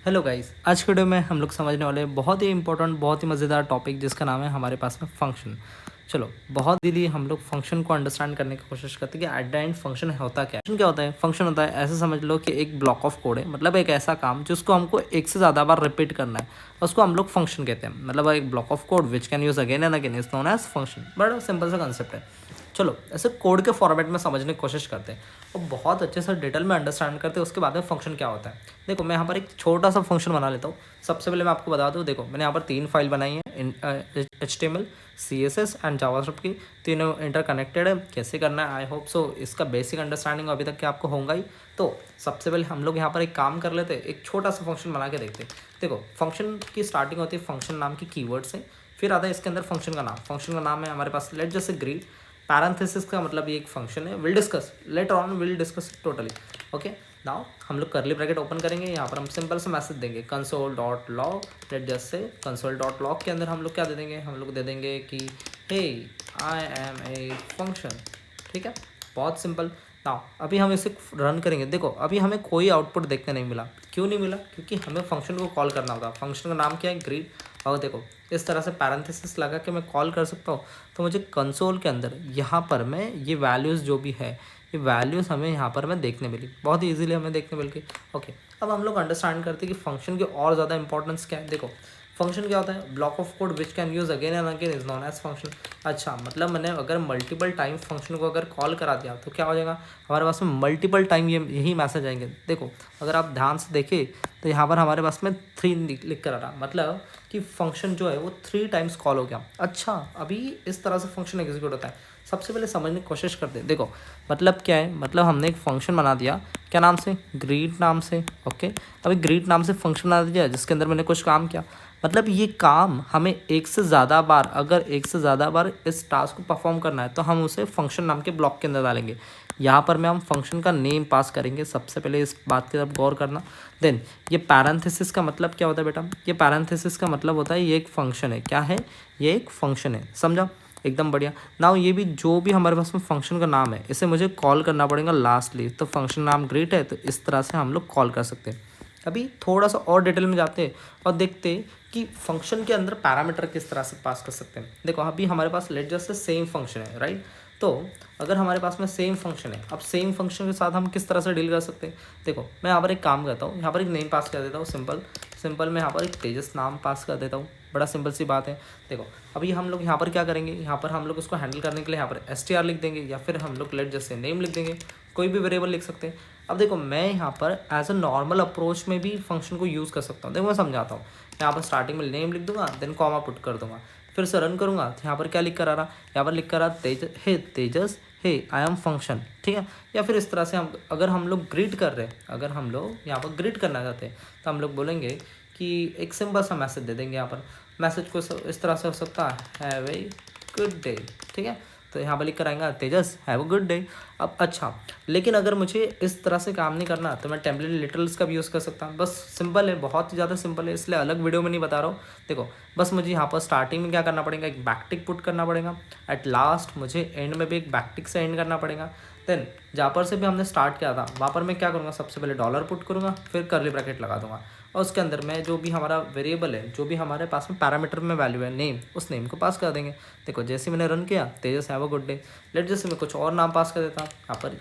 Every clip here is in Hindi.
हेलो गाइस, आज के वीडियो में हम लोग समझने वाले हैं बहुत ही इंपॉर्टेंट, बहुत ही मज़ेदार टॉपिक जिसका नाम है हमारे पास में फंक्शन। चलो, बहुत इजीली हम लोग फंक्शन को अंडरस्टैंड करने की कोशिश करते हैं कि एट द एंड फंक्शन होता क्या है। फंक्शन क्या होता है? फंक्शन होता है, ऐसे समझ लो कि एक ब्लॉक ऑफ कोड है, मतलब एक ऐसा काम जिसको हमको एक से ज़्यादा बार रिपीट करना है, उसको हम लोग फंक्शन कहते हैं। मतलब एक block of code which can use again and again is known as function. बड़ा सिंपल सा कंसेप्ट है। चलो, ऐसे कोड के फॉर्मेट में समझने की कोशिश करते हैं और बहुत अच्छे से डिटेल में अंडरस्टैंड करते हैं। उसके बाद में फंक्शन क्या होता है, देखो मैं यहाँ पर एक छोटा सा फंक्शन बना लेता हूँ। सबसे पहले मैं आपको बता दूँ, देखो मैंने यहाँ पर 3 फाइल बनाई है, HTML, CSS एंड जावास्क्रिप्ट की। तीनों इंटरकनेक्टेड है। कैसे करना है, आई होप सो इसका बेसिक अंडरस्टैंडिंग अभी तक क्या आपको होगा ही। तो सबसे पहले हम लोग यहाँ पर एक काम कर लेते हैं, एक छोटा सा फंक्शन बना के देखते हैं। देखो, फंक्शन की स्टार्टिंग होती है फंक्शन नाम की कीवर्ड से, फिर आता है इसके अंदर फंक्शन का नाम। फंक्शन का नाम है हमारे पास लेट जैसे ग्रीट। पैरेंथेसिस का मतलब ये एक फंक्शन है। Will discuss later on, will discuss totally. Okay, now हम लोग करली ब्रैकेट ओपन करेंगे। यहाँ पर हम सिंपल सा मैसेज देंगे console dot log. Let just say console dot log के अंदर हम लोग क्या दे देंगे, हम लोग दे देंगे कि हे आई एम ए फंक्शन। ठीक है, बहुत सिंपल। नाउ अभी हम इसे रन करेंगे। देखो, अभी हमें कोई आउटपुट देखने नहीं मिला। क्यों नहीं मिला? क्योंकि हमें फंक्शन को कॉल करना होता। फंक्शन का नाम क्या है? ग्रीट। और देखो, इस तरह से पैरेंथेसिस लगा के मैं कॉल कर सकता हूँ। तो मुझे कंसोल के अंदर यहाँ पर मैं ये वैल्यूज़ जो भी है, ये वैल्यूज़ हमें यहाँ पर मैं देखने मिली, बहुत ही ईजिली हमें देखने मिल गई। ओके, अब हम लोग अंडरस्टैंड करते हैं कि फंक्शन की और ज़्यादा इंपॉर्टेंस क्या है। देखो, फंक्शन क्या होता है? Block of code which can use again and again is known as function. अच्छा, मतलब मैंने अगर मल्टीपल टाइम फंक्शन को अगर कॉल करा दिया तो क्या हो जाएगा, हमारे पास में मल्टीपल टाइम यही मैसेज आएंगे। देखो, अगर आप ध्यान से देखें तो यहाँ पर हमारे पास में 3 लिख कर आ रहा, मतलब कि फंक्शन जो है वो 3 टाइम्स कॉल हो गया। अच्छा, अभी इस तरह से फंक्शन एग्जीक्यूट होता है। सबसे पहले समझने की कोशिश करते हैं। देखो, मतलब क्या है? मतलब हमने एक फंक्शन बना दिया, क्या नाम से? ग्रीट नाम से। ओके, अभी ग्रीट नाम से फंक्शन बना दिया जिसके अंदर मैंने कुछ काम किया। मतलब ये काम हमें एक से ज़्यादा बार, अगर एक से ज़्यादा बार इस टास्क को परफॉर्म करना है तो हम उसे फंक्शन नाम के ब्लॉक के अंदर डालेंगे। यहाँ पर मैं हम फंक्शन का नेम पास करेंगे। सबसे पहले इस बात की तरफ गौर करना। देन ये पैरेंथेसिस का मतलब क्या होता है बेटा? ये पैरेंथेसिस का मतलब होता है ये एक फंक्शन है। क्या है? ये एक फंक्शन है। समझा? एकदम बढ़िया। नाउ ये भी जो भी हमारे पास में फंक्शन का नाम है, इसे मुझे कॉल करना पड़ेगा लास्टली। तो फंक्शन नाम ग्रीट है, तो इस तरह से हम लोग कॉल कर सकते हैं। अभी थोड़ा सा और डिटेल में जाते हैं और देखते हैं कि फंक्शन के अंदर पैरामीटर किस तरह से पास कर सकते हैं। देखो, अभी हमारे पास लेट जस्ट सेम फंक्शन है, राइट? तो अगर हमारे पास में सेम फंक्शन है, अब सेम फंक्शन के साथ हम किस तरह से डील कर सकते हैं? देखो, मैं यहाँ पर एक काम करता हूँ, यहाँ पर एक नेम पास कर देता हूँ। सिंपल मैं यहाँ पर एक तेजस नाम पास कर देता हूँ। बड़ा सिंपल सी बात है। देखो, अभी हम लोग यहाँ पर क्या करेंगे, यहाँ पर हम लोग उसको हैंडल करने के लिए यहाँ पर str लिख देंगे, या फिर हम लोग लेट जैसे नेम लिख देंगे। कोई भी वेरिएबल लिख सकते हैं। अब देखो, मैं यहाँ पर एज अ नॉर्मल अप्रोच में भी फंक्शन को यूज़ कर सकता हूँ। देखो, मैं समझाता हूँ। यहाँ पर स्टार्टिंग में नेम लिख दूंगा, देन कॉमा पुट कर दूंगा, फिर से रन करूँगा तो यहाँ पर क्या लिख कर आ रहा, यहाँ पर लिख कर आ तेजस हे आई एम फंक्शन। ठीक है, या फिर इस तरह से हम अगर हम लोग ग्रीट कर रहे हैं, अगर हम लोग यहाँ पर ग्रीट करना चाहते हैं तो हम लोग बोलेंगे कि एक सिंपल सा मैसेज दे देंगे। यहाँ पर मैसेज को इस तरह से हो सकता है, हैव ए गुड डे। ठीक है, तो यहाँ पर लिख कर आएगा तेजस हैव अ गुड डे। अब अच्छा, लेकिन अगर मुझे इस तरह से काम नहीं करना तो मैं टेम्पलेट लिटरल्स का भी यूज़ कर सकता हूँ। बस सिंपल है, बहुत ही ज़्यादा सिंपल है, इसलिए अलग वीडियो में नहीं बता रहा हूँ। देखो, बस मुझे यहाँ पर स्टार्टिंग में क्या करना पड़ेगा, एक बैकटिक पुट करना पड़ेगा। एट लास्ट मुझे एंड में भी एक बैकटिक से एंड करना पड़ेगा। देन जहाँ पर से भी हमने स्टार्ट किया था वहाँ पर मैं क्या करूँगा, सबसे पहले डॉलर पुट करूँगा, फिर करली ब्रैकेट लगा दूंगा और उसके अंदर में जो भी हमारा वेरिएबल है, जो भी हमारे पास में पैरामीटर में वैल्यू है नेम, उस नेम को पास कर देंगे। देखो, जैसे मैंने रन किया, Tejas have a good day. Let जैसे मैं कुछ और नाम पास कर देता हूँ।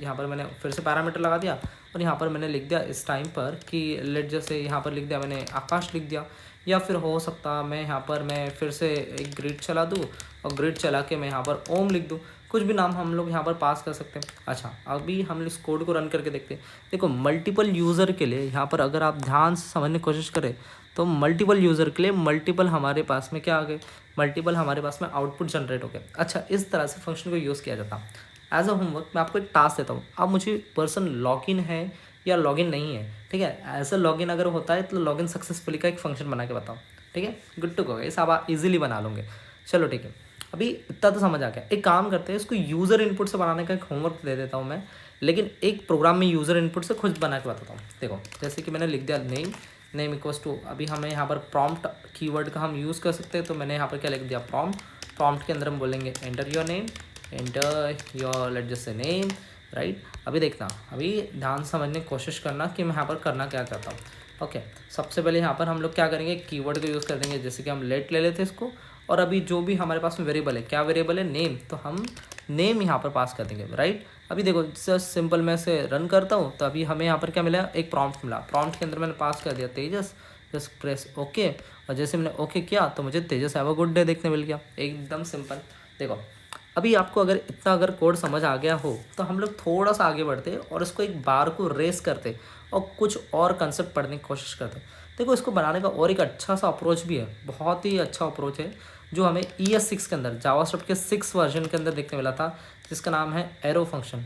यहाँ पर मैंने फिर से पैरामीटर लगा दिया और यहाँ पर मैंने लिख दिया इस टाइम पर कि लेट जैसे यहाँ पर लिख दिया मैंने आकाश लिख दिया। या फिर हो सकता मैं यहाँ पर मैं फिर से एक ग्रिड चला दूँ और ग्रिड चला के मैं यहाँ पर ओम लिख दूँ। कुछ भी नाम हम लोग यहाँ पर पास कर सकते हैं। अच्छा, अभी हम इस कोड को रन करके देखते हैं। देखो, मल्टीपल यूज़र के लिए यहाँ पर अगर आप ध्यान से समझने की कोशिश करें तो मल्टीपल यूज़र के लिए मल्टीपल हमारे पास में क्या आ गए, मल्टीपल हमारे पास में आउटपुट जनरेट हो गए। अच्छा, इस तरह से फंक्शन को यूज़ किया जाता। एज अ होमवर्क मैं आपको एक टास्क देता हूँ। अब मुझे पर्सन लॉगिन है या लॉगिन नहीं है, ठीक है, ऐसा लॉगिन अगर होता है तो लॉगिन सक्सेसफुली का एक फंक्शन बना के बताओ। ठीक है, गुड टू गो, इस आप इजीली बना लोगे। चलो ठीक है, अभी इतना तो समझ आ गया। एक काम करते हैं, इसको यूज़र इनपुट से बनाने का एक होमवर्क दे देता हूँ मैं, लेकिन एक प्रोग्राम में यूज़र इनपुट से खुद बना के बताता हूँ। देखो, जैसे कि मैंने लिख दिया नेम इक्वल्स टू, अभी हमें यहाँ पर प्रॉम्प्ट कीवर्ड का हम यूज़ कर सकते हैं। तो मैंने यहाँ पर क्या लिख दिया, प्रॉम्प्ट के अंदर हम बोलेंगे enter your name, enter your let just say name, right. अभी देखना, अभी ध्यान से समझने की कोशिश करना कि मैं यहाँ पर करना क्या चाहता हूँ। ओके, सबसे पहले यहाँ पर हम लोग क्या करेंगे, कीवर्ड का यूज़ कर देंगे। जैसे कि हम लेट ले लेते इसको, और अभी जो भी हमारे पास में वेरिएबल है, क्या वेरिएबल है, नेम, तो हम नेम यहाँ पर पास कर देंगे, राइट। अभी देखो जस्ट सिंपल मैं से रन करता हूँ, तो अभी हमें यहाँ पर क्या मिला, एक प्रॉम्प्ट मिला। प्रॉम्प्ट के अंदर मैंने पास कर दिया तेजस, जस्ट प्रेस ओके, और जैसे मैंने ओके किया तो मुझे तेजस हैव अ गुड डे देखने मिल गया, एकदम सिंपल। देखो अभी आपको अगर इतना अगर कोड समझ आ गया हो तो हम लोग थोड़ा सा आगे बढ़ते और इसको एक बार को रेस करते और कुछ और कंसेप्ट पढ़ने की कोशिश करते। देखो इसको बनाने का और एक अच्छा सा अप्रोच भी है, बहुत ही अच्छा अप्रोच है, जो हमें ES6 के अंदर, जावास्क्रिप्ट के 6 वर्जन के अंदर देखने मिला था, जिसका नाम है एरो फंक्शन।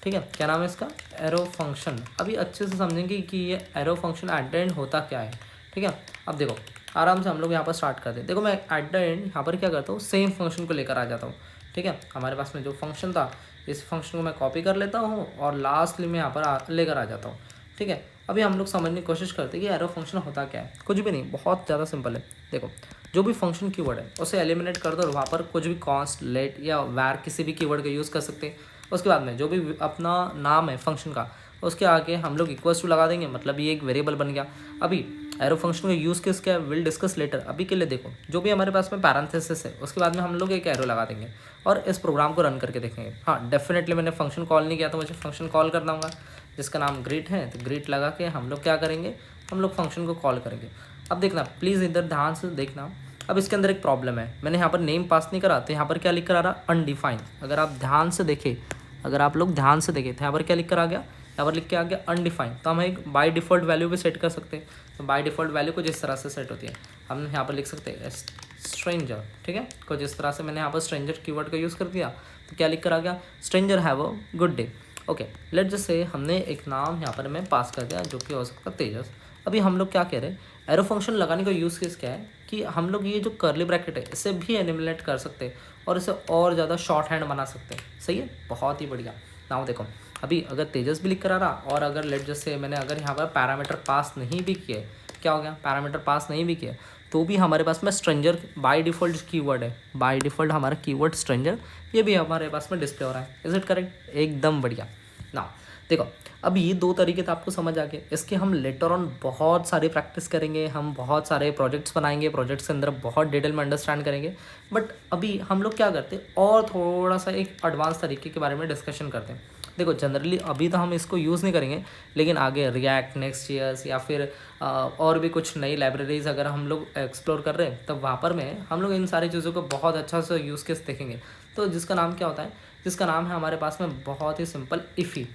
ठीक है, क्या नाम है इसका, एरो फंक्शन। अभी अच्छे से समझेंगे कि ये arrow function at the end होता क्या है। ठीक है, अब देखो आराम से हम लोग यहाँ पर स्टार्ट करते हैं। देखो मैं एट द एंड यहाँ पर क्या करता हूँ, सेम फंक्शन को लेकर आ जाता हूँ। ठीक है, हमारे पास में जो फंक्शन था, इस फंक्शन को मैं कॉपी कर लेता हूँ और लास्टली में यहाँ पर लेकर आ जाता हूँ। ठीक है, अभी हम लोग समझने की कोशिश करते हैं कि एरो फंक्शन होता क्या है। कुछ भी नहीं, बहुत ज़्यादा सिंपल है। देखो जो भी फंक्शन कीवर्ड है उसे एलिमिनेट कर दो और वहाँ पर कुछ भी कॉन्स्ट, लेट या वैर किसी भी कीवर्ड का यूज़ कर सकते हैं। उसके बाद में जो भी अपना नाम है फंक्शन का, उसके आगे हम लोग इक्वल्स टू लगा देंगे, मतलब ये एक वेरिएबल बन गया। अभी एरो फंक्शन का यूज़ केस क्या है, विल डिस्कस लेटर। अभी के लिए देखो जो भी हमारे पास में पैरेंथेसिस है उसके बाद में हम लोग एक एरो लगा देंगे और इस प्रोग्राम को रन करके देखेंगे। हाँ डेफिनेटली मैंने फंक्शन कॉल नहीं किया तो मुझे फंक्शन कॉल करना होगा, जिसका नाम ग्रीट है। तो ग्रीट लगा के हम लोग क्या करेंगे, हम लोग फंक्शन को कॉल करेंगे। अब देखना प्लीज़ इधर ध्यान से देखना, अब इसके अंदर एक प्रॉब्लम है, मैंने यहाँ पर नेम पास नहीं करा तो यहाँ पर क्या लिख कर आ रहा, अनडिफाइंड। अगर आप ध्यान से देखें, अगर आप लोग ध्यान से देखें तो यहाँ पर क्या लिख कर आ गया, यहाँ पर लिख के आ गया अनडिफाइंड। तो हम एक बाय डिफ़ॉल्ट वैल्यू भी सेट कर सकते हैं। तो बाय डिफ़ॉल्ट वैल्यू को जिस तरह से सेट होती है हम यहाँ पर लिख सकते हैं स्ट्रेंजर। ठीक है, को जिस तरह से मैंने यहाँ पर स्ट्रेंजर कीवर्ड का यूज़ कर दिया तो क्या लिख कर आ गया, stranger have a good day. Okay, let just say हमने एक नाम यहाँ पर मैं पास कर दिया जो कि हो सकता है तेजस। अभी हम लोग क्या कह रहे हैं, एरो फंक्शन लगाने का यूज़ केस क्या है कि हम लोग ये जो कर्ली ब्रैकेट है इसे भी एनिमुलेट कर सकते हैं और इसे और ज़्यादा शॉर्ट हैंड बना सकते हैं। सही है, बहुत ही बढ़िया। नाउ देखो अभी अगर तेजस भी लिख कर आ रहा और अगर लेट जैसे मैंने अगर यहाँ पर पैरामीटर पास नहीं भी किए, क्या हो गया, पैरामीटर पास नहीं भी किए तो भी हमारे पास में स्ट्रेंजर बाय डिफ़ॉल्ट कीवर्ड है, बाय डिफ़ॉल्ट हमारा कीवर्ड स्ट्रेंजर ये भी हमारे पास में डिस्प्ले हो रहा है। इज इट करेक्ट, एकदम बढ़िया। ना देखो अब ये दो तरीके तो आपको समझ आ गए, इसके हम लेटर ऑन बहुत सारी प्रैक्टिस करेंगे, हम बहुत सारे प्रोजेक्ट्स बनाएंगे, प्रोजेक्ट्स के अंदर बहुत डिटेल में अंडरस्टैंड करेंगे। बट अभी हम लोग क्या करते हैं और थोड़ा सा एक एडवांस तरीके के बारे में डिस्कशन करते हैं। देखो जनरली अभी तो हम इसको यूज़ नहीं करेंगे, लेकिन आगे रिएक्ट नेक्स्ट ईयर्स या फिर और भी कुछ नई लाइब्रेरीज अगर हम लोग एक्सप्लोर कर रहे हैं तब वहाँ पर में हम लोग इन सारी चीज़ों को बहुत अच्छा सा यूज़ केस देखेंगे। तो जिसका नाम क्या होता है, जिसका नाम है हमारे पास में बहुत ही सिंपल इफ़ी।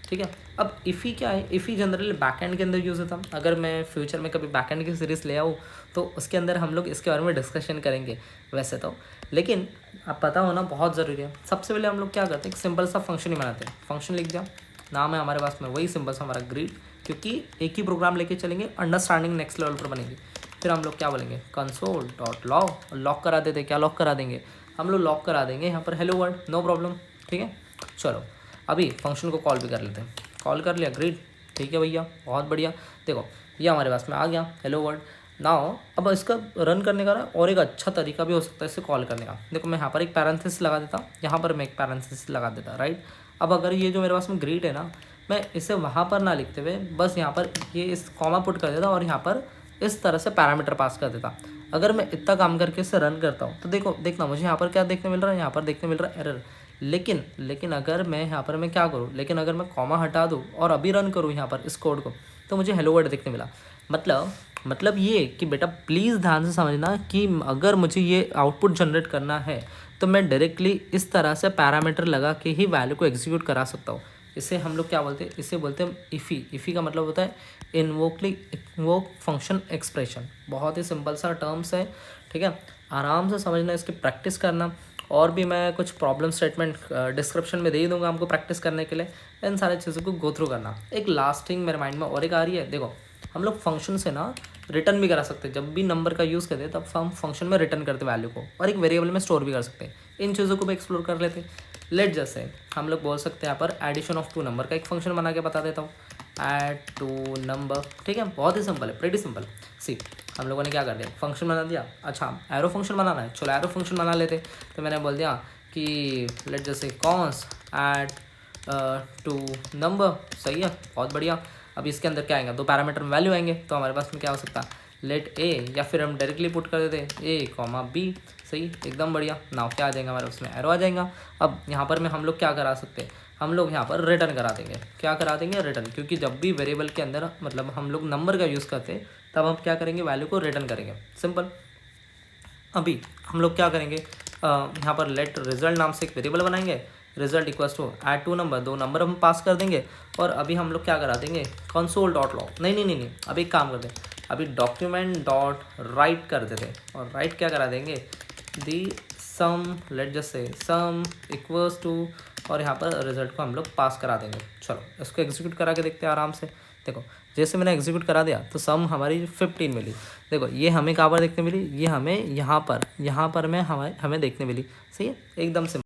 ठीक है, अब इफ़ी क्या है, इफ़ी जनरली बैकएंड के अंदर यूज़ होता है। अगर मैं फ्यूचर में कभी बैकएंड की सीरीज़ ले आऊँ तो उसके अंदर हम लोग इसके बारे में डिस्कशन करेंगे वैसे तो, लेकिन अब पता होना बहुत ज़रूरी है। सबसे पहले हम लोग क्या करते हैं, एक सिंपल सा फंक्शन ही बनाते हैं। फंक्शन लिख दिया, नाम है हमारे पास में वही सिंपल सा हमारा ग्रीट, क्योंकि एक ही प्रोग्राम लेके चलेंगे, अंडरस्टैंडिंग नेक्स्ट लेवल पर बनेगी। फिर हम लोग क्या बोलेंगे, कंसोल डॉट लॉक करा देते, क्या लॉक करा देंगे हम लोग, लॉक करा देंगे यहाँ पर हेलो वर्ल्ड, नो प्रॉब्लम। ठीक है, चलो अभी फंक्शन को कॉल भी कर लेते हैं। कॉल कर लिया, ग्रेट, ठीक है भैया, बहुत बढ़िया। देखो ये हमारे पास में आ गया हेलो वर्ल्ड। नाउ अब इसका रन करने का ना और एक अच्छा तरीका भी हो सकता है इसे कॉल करने का। देखो मैं यहाँ पर एक पैरेंथेसिस लगा देता, यहाँ पर मैं एक पैरेंथेसिस लगा देता, राइट। अब अगर ये जो मेरे पास में ग्रीट है ना, मैं इसे वहाँ पर ना लिखते हुए बस यहाँ पर ये इस कॉमा पुट कर देता और यहाँ पर इस तरह से पैरामीटर पास कर देता। अगर मैं इतना काम करके इसे रन करता हूँ तो देखना मुझे यहाँ पर क्या देखने मिल रहा है, यहाँ पर देखने मिल रहा है एरर। लेकिन अगर मैं यहाँ पर मैं क्या करूँ, लेकिन अगर मैं कॉमा हटा दूँ और अभी रन करूँ यहाँ पर इस कोड को तो मुझे हेलो वर्ल्ड देखने मिला। मतलब ये कि बेटा प्लीज़ ध्यान से समझना कि अगर मुझे ये आउटपुट जनरेट करना है तो मैं डायरेक्टली इस तरह से पैरामीटर लगा के ही वैल्यू को एग्जीक्यूट करा सकता हूँ। इसे हम लोग क्या बोलते हैं, इसे बोलते हैं इफ़ी। इफ़ी का मतलब होता है इन्वोक फंक्शन एक्सप्रेशन। बहुत ही सिंपल सा टर्म्स है, ठीक है, आराम से समझना, इसकी प्रैक्टिस करना। और भी मैं कुछ प्रॉब्लम स्टेटमेंट डिस्क्रिप्शन में दे ही दूंगा हमको प्रैक्टिस करने के लिए। इन सारी चीज़ों को गो थ्रू करना। एक लास्टिंग मेरे माइंड में और एक आ रही है, देखो हम लोग फंक्शन से ना रिटर्न भी करा सकते हैं। जब भी नंबर का यूज़ करते हैं तब हम फंक्शन में रिटर्न करते वैल्यू को, और एक वेरिएबल में स्टोर भी कर सकते हैं। इन चीज़ों को भी एक्सप्लोर कर लेते हैं। लेट जैसे हम लोग बोल सकते हैं यहाँ पर एडिशन ऑफ 2 नंबर का एक फंक्शन बना के बता देता हूँ, ऐड 2 नंबर। ठीक है, बहुत ही सिंपल है, प्रीटी सिंपल। सी हम लोगों ने क्या कर दिया, फंक्शन बना दिया। अच्छा एरो फंक्शन बनाना है, चलो एरो फंक्शन बना लेते। तो मैंने बोल दिया कि लेट जैसे कॉन्स ऐड टू नंबर। सही है, बहुत बढ़िया। अब इसके अंदर क्या आएगा, 2 पैरामीटर में वैल्यू आएंगे, तो हमारे पास में क्या हो सकता है, लेट ए, या फिर हम डायरेक्टली पुट कर देते ए कॉमा बी। सही, एकदम बढ़िया। नाउ क्या आ जाएगा हमारे उसमें, एरो आ जाएगा। अब यहाँ पर में हम लोग क्या करा सकते हैं, हम लोग यहाँ पर रिटर्न करा देंगे। क्या करा देंगे, रिटर्न, क्योंकि जब भी वेरिएबल के अंदर मतलब हम लोग नंबर का यूज़ करते हैं तब हम क्या करेंगे, वैल्यू को रिटर्न करेंगे। सिंपल। अभी हम लोग क्या करेंगे, यहाँ पर लेट रिजल्ट नाम से एक वेरिएबल बनाएंगे। Result equals to add 2 number, 2 number हम पास कर देंगे। और अभी हम लोग क्या करा देंगे, कंसोल डॉट लॉग, नहीं, अभी एक काम कर दें, अभी डॉक्यूमेंट डॉट राइट कर देते, और राइट क्या करा देंगे, दी सम, let just say some equals to, और यहाँ पर रिजल्ट को हम लोग पास करा देंगे। चलो इसको एग्जीक्यूट करा के देखते हैं आराम से। देखो जैसे मैंने एग्जीक्यूट करा दिया तो सम हमारी 15 मिली। देखो ये हमें कहाँ पर देखने मिली, ये हमें यहाँ पर में हमें देखने मिली। सही है, एकदम से